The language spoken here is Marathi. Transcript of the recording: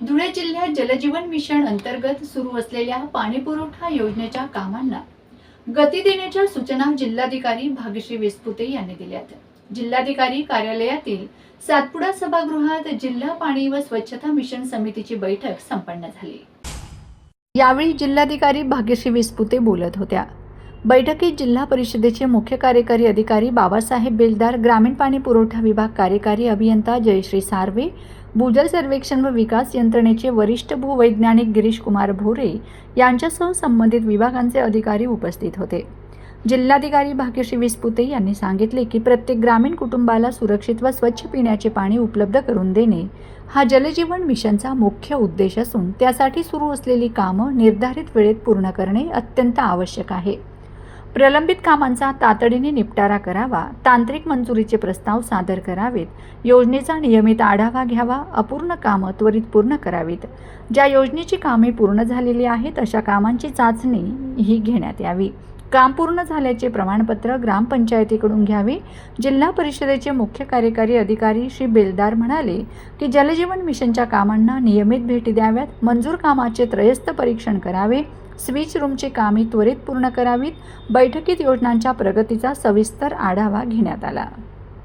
धुळे जिल्ह्यात जलजीवन मिशन अंतर्गत सुरू असलेल्या पाणीपुरवठा योजनेच्या कामांना गती देण्याच्या सूचना जिल्हाधिकारी भाग्यश्री वेस्पुते यांनी दिल्यात। जिल्हाधिकारी कार्यालयातील सातपुडा सभागृहात जिल्हा पाणी व स्वच्छता मिशन समितीची बैठक संपन्न झाली। यावेळी जिल्हाधिकारी भाग्यश्री वेस्पुते बोलत होत्या। बैठकीत जिल्हा परिषदेचे मुख्य कार्यकारी अधिकारी बाबासाहेब बेलदार, ग्रामीण पाणी पुरवठा विभाग कार्यकारी अभियंता जयश्री सार्वे, भूजल सर्वेक्षण व विकास यंत्रणेचे वरिष्ठ भूवैज्ञानिक गिरीश कुमार भोरे यांच्यासह संबंधित विभागांचे अधिकारी उपस्थित होते। जिल्हाधिकारी भाग्यश्री वेस्पुते यांनी सांगितले की प्रत्येक ग्रामीण कुटुंबाला सुरक्षित व स्वच्छ पिण्याचे पाणी उपलब्ध करून देणे हा जलजीवन मिशनचा मुख्य उद्देश असून त्यासाठी सुरू असलेली कामं निर्धारित वेळेत पूर्ण करणे अत्यंत आवश्यक आहे। प्रलंबित कामांचा तातडीने निपटारा करावा, तांत्रिक मंजुरीचे प्रस्ताव सादर करावेत, योजनेचा नियमित आढावा घ्यावा, अपूर्ण कामं त्वरित पूर्ण करावीत, ज्या योजनेची कामे पूर्ण झालेली आहेत अशा कामांची चाचणी ही घेण्यात यावी, काम पूर्ण झाल्याचे प्रमाणपत्र ग्रामपंचायतीकडून घ्यावे। जिल्हा परिषदेचे मुख्य कार्यकारी अधिकारी श्री बेलदार म्हणाले की जलजीवन मिशनच्या कामांना नियमित भेटी द्याव्यात, मंजूर कामाचे त्रयस्थ परीक्षण करावे, स्विच रूमची कामे त्वरित पूर्ण करावीत। बैठकीत योजनांच्या प्रगतीचा सविस्तर आढावा घेण्यात आला।